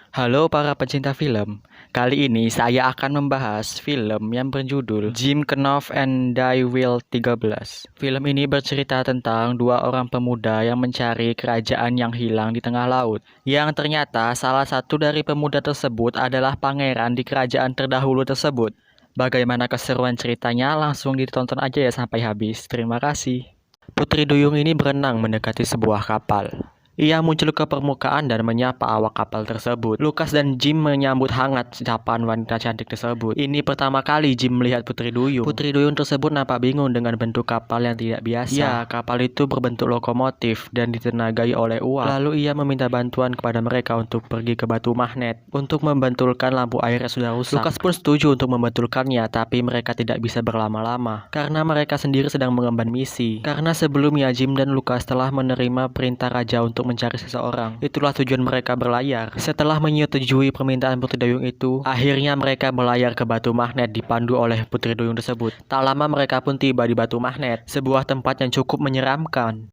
Halo para pecinta film, kali ini saya akan membahas film yang berjudul Jim Knopf and Die Will 13. Film ini bercerita tentang dua orang pemuda yang mencari kerajaan yang hilang di tengah laut. Yang ternyata salah satu dari pemuda tersebut adalah pangeran di kerajaan terdahulu tersebut. Bagaimana keseruan ceritanya? Langsung ditonton aja ya sampai habis. Terima kasih. Putri Duyung ini berenang mendekati sebuah kapal. Ia muncul ke permukaan dan menyapa awak kapal tersebut. Lucas dan Jim menyambut hangat sapaan wanita cantik tersebut. Ini pertama kali Jim melihat Putri Duyung. Putri Duyung tersebut nampak bingung dengan bentuk kapal yang tidak biasa. Ya, kapal itu berbentuk lokomotif dan ditenagai oleh uap. Lalu ia meminta bantuan kepada mereka untuk pergi ke batu magnet untuk membentulkan lampu air yang sudah rusak. Lucas pun setuju untuk membentulkannya, tapi mereka tidak bisa berlama-lama karena mereka sendiri sedang mengemban misi. Karena sebelumnya Jim dan Lucas telah menerima perintah raja untuk mencari seseorang. Itulah tujuan mereka berlayar. Setelah menyetujui permintaan Putri Duyung itu, akhirnya mereka berlayar ke batu magnet dipandu oleh Putri Duyung tersebut. Tak lama mereka pun tiba di batu magnet, sebuah tempat yang cukup menyeramkan.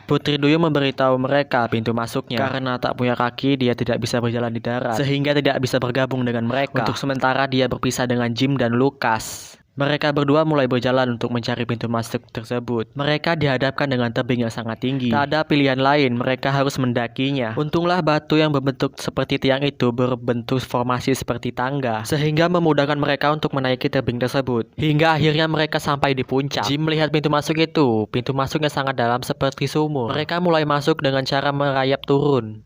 Putri Duyung memberitahu mereka pintu masuknya. Karena tak punya kaki, dia tidak bisa berjalan di darat, sehingga tidak bisa bergabung dengan mereka. Untuk sementara dia berpisah dengan Jim dan Lucas. Mereka berdua mulai berjalan untuk mencari pintu masuk tersebut. Mereka dihadapkan dengan tebing yang sangat tinggi. Tak ada pilihan lain, mereka harus mendakinya. Untunglah batu yang berbentuk seperti tiang itu berbentuk formasi seperti tangga, sehingga memudahkan mereka untuk menaiki tebing tersebut. Hingga akhirnya mereka sampai di puncak. Jim melihat pintu masuk itu. Pintu masuknya sangat dalam seperti sumur. Mereka mulai masuk dengan cara merayap turun.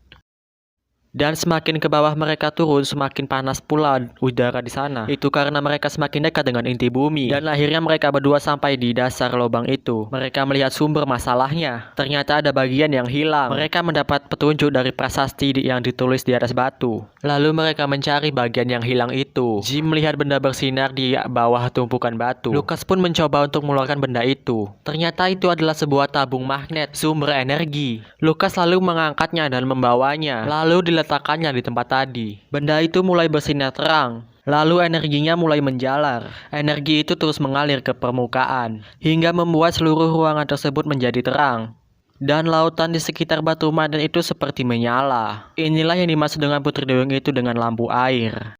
Dan semakin ke bawah mereka turun, semakin panas pula udara di sana. Itu karena mereka semakin dekat dengan inti bumi. Dan akhirnya mereka berdua sampai di dasar lubang itu. Mereka melihat sumber masalahnya. Ternyata ada bagian yang hilang. Mereka mendapat petunjuk dari prasasti yang ditulis di atas batu. Lalu mereka mencari bagian yang hilang itu. Jim melihat benda bersinar di bawah tumpukan batu. Lucas pun mencoba untuk mengeluarkan benda itu. Ternyata itu adalah sebuah tabung magnet, sumber energi. Lucas lalu mengangkatnya dan membawanya. Lalu diletakkannya di tempat tadi. Benda itu mulai bersinar terang. Lalu energinya mulai menjalar. Energi itu terus mengalir ke permukaan hingga membuat seluruh ruangan tersebut menjadi terang. Dan lautan di sekitar batu magnet itu seperti menyala. Inilah yang dimaksud dengan Putri Duyung itu dengan lampu air.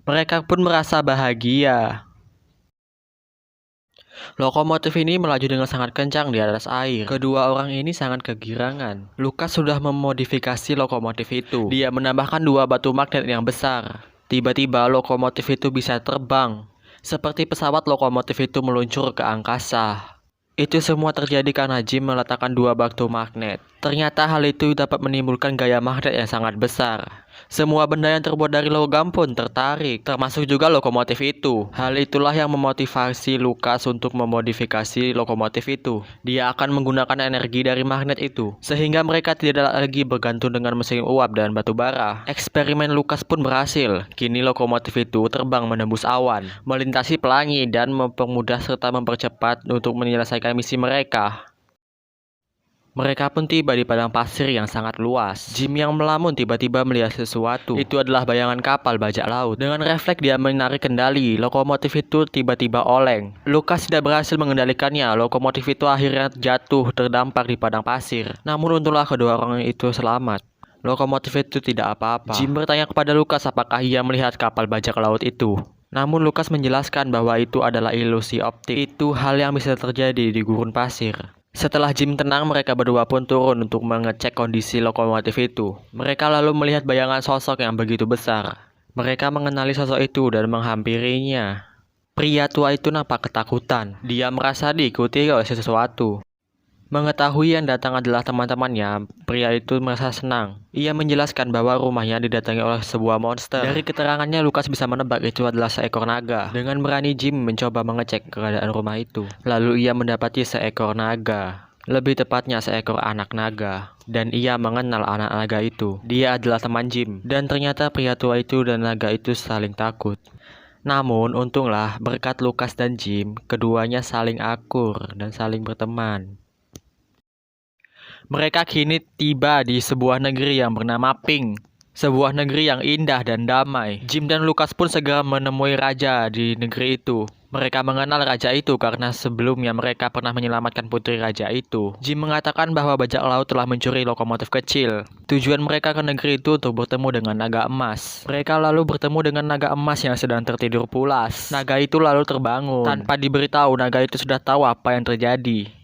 Mereka pun merasa bahagia. Lokomotif ini melaju dengan sangat kencang di atas air. Kedua orang ini sangat kegirangan. Lucas sudah memodifikasi lokomotif itu. Dia menambahkan dua batu magnet yang besar. Tiba-tiba lokomotif itu bisa terbang. Seperti pesawat, lokomotif itu meluncur ke angkasa. Itu semua terjadi karena Jim meletakkan dua batu magnet. Ternyata hal itu dapat menimbulkan gaya magnet yang sangat besar. Semua benda yang terbuat dari logam pun tertarik, termasuk juga lokomotif itu. Hal itulah yang memotivasi Lucas untuk memodifikasi lokomotif itu. Dia akan menggunakan energi dari magnet itu, sehingga mereka tidak lagi bergantung dengan mesin uap dan batu bara. Eksperimen Lucas pun berhasil. Kini lokomotif itu terbang menembus awan, melintasi pelangi dan mempermudah serta mempercepat untuk menyelesaikan misi mereka. Mereka pun tiba di padang pasir yang sangat luas. Jim yang melamun tiba-tiba melihat sesuatu. Itu adalah bayangan kapal bajak laut. Dengan refleks dia menarik kendali. Lokomotif itu tiba-tiba oleng. Lucas tidak berhasil mengendalikannya. Lokomotif itu akhirnya jatuh terdampar di padang pasir. Namun untunglah kedua orang itu selamat. Lokomotif itu tidak apa-apa. Jim bertanya kepada Lucas apakah ia melihat kapal bajak laut itu. Namun Lucas menjelaskan bahwa itu adalah ilusi optik. Itu hal yang bisa terjadi di gurun pasir. Setelah Jim tenang, mereka berdua pun turun untuk mengecek kondisi lokomotif itu. Mereka lalu melihat bayangan sosok yang begitu besar. Mereka mengenali sosok itu dan menghampirinya. Pria tua itu nampak ketakutan. Dia merasa diikuti oleh sesuatu. Mengetahui yang datang adalah teman-temannya, pria itu merasa senang. Ia menjelaskan bahwa rumahnya didatangi oleh sebuah monster. Dari keterangannya, Lucas bisa menebak itu adalah seekor naga. Dengan berani, Jim mencoba mengecek keadaan rumah itu. Lalu ia mendapati seekor naga. Lebih tepatnya seekor anak naga. Dan ia mengenal anak naga itu. Dia adalah teman Jim. Dan ternyata pria tua itu dan naga itu saling takut. Namun untunglah berkat Lucas dan Jim, keduanya saling akur dan saling berteman. Mereka kini tiba di sebuah negeri yang bernama Pink. sebuah negeri yang indah dan damai. Jim dan Lucas pun segera menemui raja di negeri itu. Mereka mengenal raja itu karena sebelumnya mereka pernah menyelamatkan putri raja itu. Jim mengatakan bahwa bajak laut telah mencuri lokomotif kecil. Tujuan mereka ke negeri itu untuk bertemu dengan naga emas. Mereka lalu bertemu dengan naga emas yang sedang tertidur pulas. Naga itu lalu terbangun. Tanpa diberitahu, naga itu sudah tahu apa yang terjadi.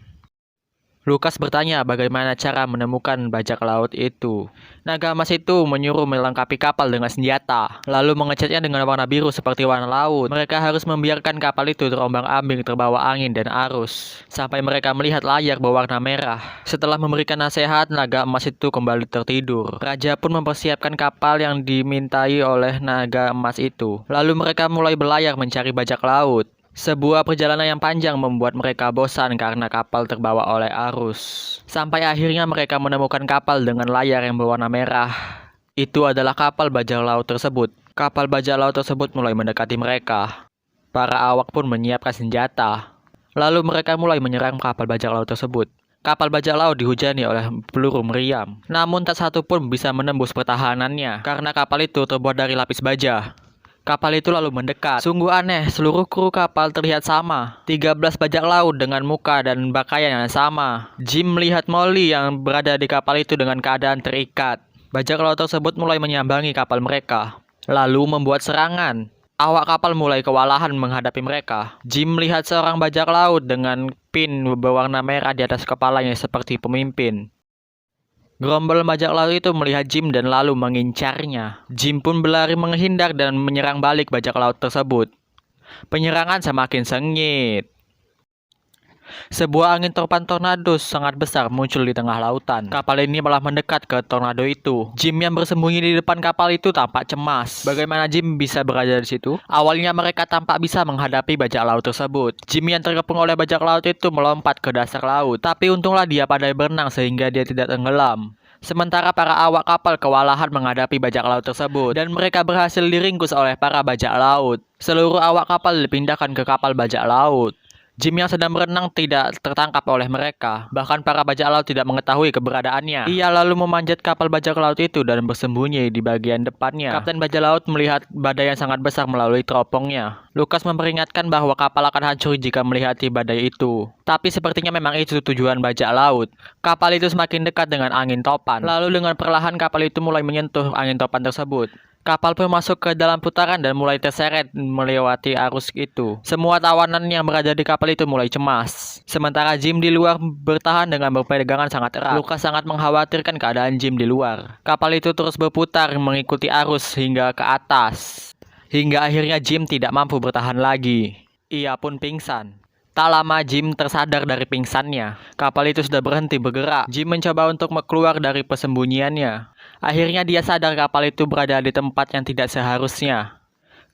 Lucas bertanya bagaimana cara menemukan bajak laut itu. Naga emas itu menyuruh melengkapi kapal dengan senjata, lalu mengecatnya dengan warna biru seperti warna laut. Mereka harus membiarkan kapal itu terombang-ambing terbawa angin dan arus, sampai mereka melihat layar berwarna merah. Setelah memberikan nasihat, naga emas itu kembali tertidur. Raja pun mempersiapkan kapal yang dimintai oleh naga emas itu. Lalu mereka mulai berlayar mencari bajak laut. Sebuah perjalanan yang panjang membuat mereka bosan karena kapal terbawa oleh arus. Sampai akhirnya mereka menemukan kapal dengan layar yang berwarna merah. Itu adalah kapal bajak laut tersebut. Kapal bajak laut tersebut mulai mendekati mereka. Para awak pun menyiapkan senjata. Lalu mereka mulai menyerang kapal bajak laut tersebut. Kapal bajak laut dihujani oleh peluru meriam. Namun tak satu pun bisa menembus pertahanannya karena kapal itu terbuat dari lapis baja. Kapal itu lalu mendekat. Sungguh aneh, seluruh kru kapal terlihat sama. 13 bajak laut dengan muka dan pakaian yang sama. Jim melihat Molly yang berada di kapal itu dengan keadaan terikat. Bajak laut tersebut mulai menyambangi kapal mereka, lalu membuat serangan. Awak kapal mulai kewalahan menghadapi mereka. Jim melihat seorang bajak laut dengan pin berwarna merah di atas kepalanya seperti pemimpin. Gerombol bajak laut itu melihat Jim dan lalu mengincarnya. Jim pun berlari menghindar dan menyerang balik bajak laut tersebut. Penyerangan semakin sengit. Sebuah angin topan tornado sangat besar muncul di tengah lautan. Kapal ini malah mendekat ke tornado itu. Jim yang bersembunyi di depan kapal itu tampak cemas. Bagaimana Jim bisa berada di situ? Awalnya mereka tampak bisa menghadapi bajak laut tersebut. Jim yang terkepung oleh bajak laut itu melompat ke dasar laut. Tapi untunglah dia pandai berenang sehingga dia tidak tenggelam. Sementara para awak kapal kewalahan menghadapi bajak laut tersebut dan mereka berhasil diringkus oleh para bajak laut. Seluruh awak kapal dipindahkan ke kapal bajak laut. Jim yang sedang berenang tidak tertangkap oleh mereka. Bahkan para bajak laut tidak mengetahui keberadaannya. Ia lalu memanjat kapal bajak laut itu dan bersembunyi di bagian depannya. Kapten bajak laut melihat badai yang sangat besar melalui teropongnya. Lucas memperingatkan bahwa kapal akan hancur jika melihati badai itu. Tapi sepertinya memang itu tujuan bajak laut. Kapal itu semakin dekat dengan angin topan. Lalu dengan perlahan kapal itu mulai menyentuh angin topan tersebut. Kapal pun masuk ke dalam putaran dan mulai terseret melewati arus itu. Semua tawanan yang berada di kapal itu mulai cemas. Sementara Jim di luar bertahan dengan berpegangan sangat erat. Lucas sangat mengkhawatirkan keadaan Jim di luar. Kapal itu terus berputar mengikuti arus hingga ke atas. Hingga akhirnya Jim tidak mampu bertahan lagi. Ia pun pingsan. Tak lama Jim tersadar dari pingsannya. Kapal itu sudah berhenti bergerak. Jim mencoba untuk keluar dari persembunyiannya. Akhirnya dia sadar kapal itu berada di tempat yang tidak seharusnya.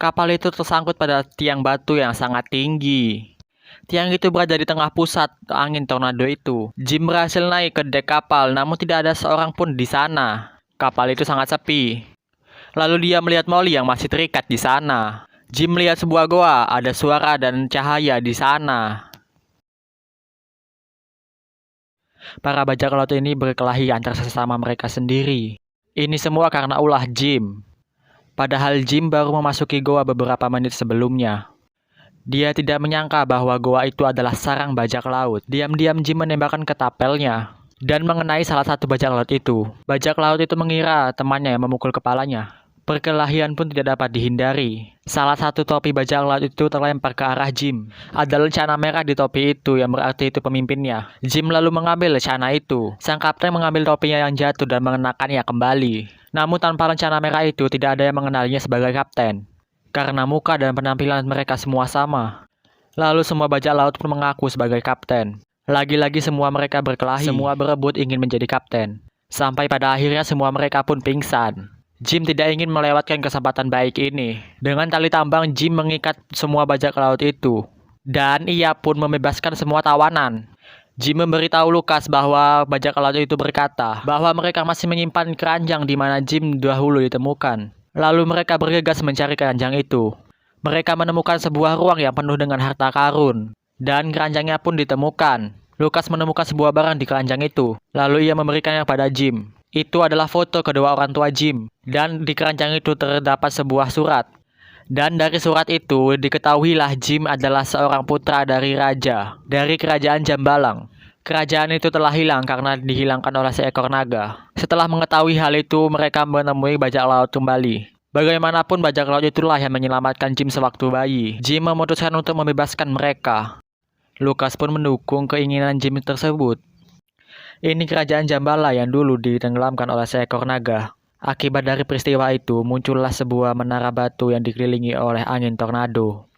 Kapal itu tersangkut pada tiang batu yang sangat tinggi. Tiang itu berada di tengah pusat angin tornado itu. Jim berhasil naik ke dek kapal, namun tidak ada seorang pun di sana. Kapal itu sangat sepi. Lalu dia melihat Molly yang masih terikat di sana. Jim melihat sebuah goa, ada suara dan cahaya di sana. Para bajak laut ini berkelahi antara sesama mereka sendiri. Ini semua karena ulah Jim. Padahal Jim baru memasuki goa beberapa menit sebelumnya. Dia tidak menyangka bahwa goa itu adalah sarang bajak laut. Diam-diam Jim menembakkan ketapelnya dan mengenai salah satu bajak laut itu. Bajak laut itu mengira temannya yang memukul kepalanya. Perkelahian pun tidak dapat dihindari. Salah satu topi bajak laut itu terlempar ke arah Jim. Ada lencana merah di topi itu yang berarti itu pemimpinnya. Jim lalu mengambil lencana itu. Sang kapten mengambil topinya yang jatuh dan mengenakannya kembali. Namun tanpa lencana merah itu tidak ada yang mengenalinya sebagai kapten. Karena muka dan penampilan mereka semua sama. Lalu semua bajak laut pun mengaku sebagai kapten. Lagi-lagi semua mereka berkelahi. Semua berebut ingin menjadi kapten. Sampai pada akhirnya semua mereka pun pingsan. Jim tidak ingin melewatkan kesempatan baik ini. Dengan tali tambang, Jim mengikat semua bajak laut itu. Dan ia pun membebaskan semua tawanan. Jim memberitahu Lucas bahwa bajak laut itu berkata bahwa mereka masih menyimpan keranjang di mana Jim dahulu ditemukan. Lalu mereka bergegas mencari keranjang itu. Mereka menemukan sebuah ruang yang penuh dengan harta karun. Dan keranjangnya pun ditemukan. Lucas menemukan sebuah barang di keranjang itu. Lalu ia memberikannya pada Jim. Itu adalah foto kedua orang tua Jim, dan di keranjang itu terdapat sebuah surat. Dan dari surat itu diketahuilah Jim adalah seorang putra dari raja, dari kerajaan Jambalang. Kerajaan itu telah hilang karena dihilangkan oleh seekor naga. Setelah mengetahui hal itu, mereka menemui bajak laut kembali. Bagaimanapun bajak laut itulah yang menyelamatkan Jim sewaktu bayi. Jim memutuskan untuk membebaskan mereka. Lucas pun mendukung keinginan Jim tersebut. Ini kerajaan Jambala yang dulu ditenggelamkan oleh seekor naga. Akibat dari peristiwa itu, muncullah sebuah menara batu yang dikelilingi oleh angin tornado.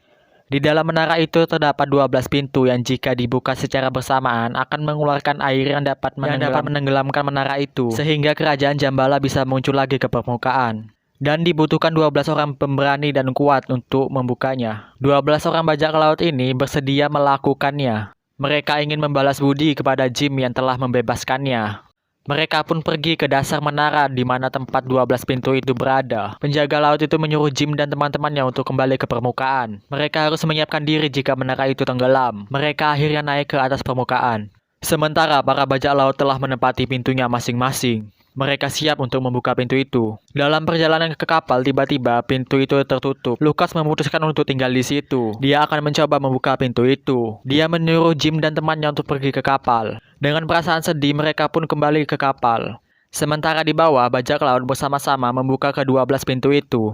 Di dalam menara itu terdapat 12 pintu yang jika dibuka secara bersamaan akan mengeluarkan air yang dapat menenggelamkan menara itu, sehingga kerajaan Jambala bisa muncul lagi ke permukaan. Dan dibutuhkan 12 orang pemberani dan kuat untuk membukanya. 12 orang bajak laut ini bersedia melakukannya. Mereka ingin membalas budi kepada Jim yang telah membebaskannya. Mereka pun pergi ke dasar menara di mana tempat 12 pintu itu berada. Penjaga laut itu menyuruh Jim dan teman-temannya untuk kembali ke permukaan. Mereka harus menyiapkan diri jika menara itu tenggelam. Mereka akhirnya naik ke atas permukaan. Sementara para bajak laut telah menempati pintunya masing-masing. Mereka siap untuk membuka pintu itu. Dalam perjalanan ke kapal, tiba-tiba pintu itu tertutup. Lucas memutuskan untuk tinggal di situ. Dia akan mencoba membuka pintu itu. Dia menyuruh Jim dan temannya untuk pergi ke kapal. Dengan perasaan sedih, mereka pun kembali ke kapal. Sementara di bawah, bajak laut bersama-sama membuka ke-12 pintu itu.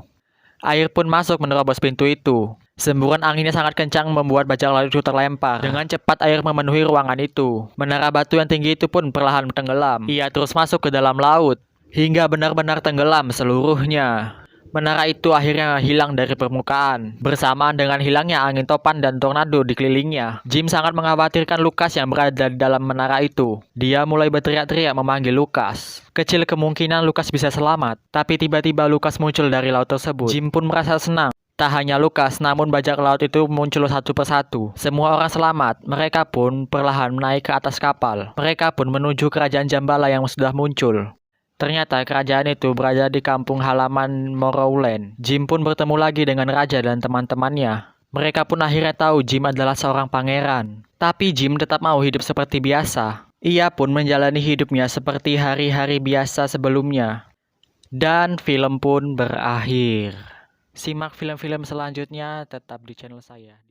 Air pun masuk menerobos pintu itu. Semburan anginnya sangat kencang membuat bajak laut itu terlempar. Dengan cepat air memenuhi ruangan itu. Menara batu yang tinggi itu pun perlahan tenggelam. Ia terus masuk ke dalam laut, hingga benar-benar tenggelam seluruhnya. Menara itu akhirnya hilang dari permukaan. Bersamaan dengan hilangnya angin topan dan tornado dikelilingnya. Jim sangat mengkhawatirkan Lucas yang berada di dalam menara itu. Dia mulai berteriak-teriak memanggil Lucas. Kecil kemungkinan Lucas bisa selamat. Tapi tiba-tiba Lucas muncul dari laut tersebut. Jim pun merasa senang. Tak hanya Lucas, namun bajak laut itu muncul satu persatu. Semua orang selamat. Mereka pun perlahan naik ke atas kapal. Mereka pun menuju kerajaan Jambala yang sudah muncul. Ternyata kerajaan itu berada di kampung halaman Morrowland. Jim pun bertemu lagi dengan raja dan teman-temannya. Mereka pun akhirnya tahu Jim adalah seorang pangeran. Tapi Jim tetap mau hidup seperti biasa. Ia pun menjalani hidupnya seperti hari-hari biasa sebelumnya. Dan film pun berakhir. Simak film-film selanjutnya tetap di channel saya.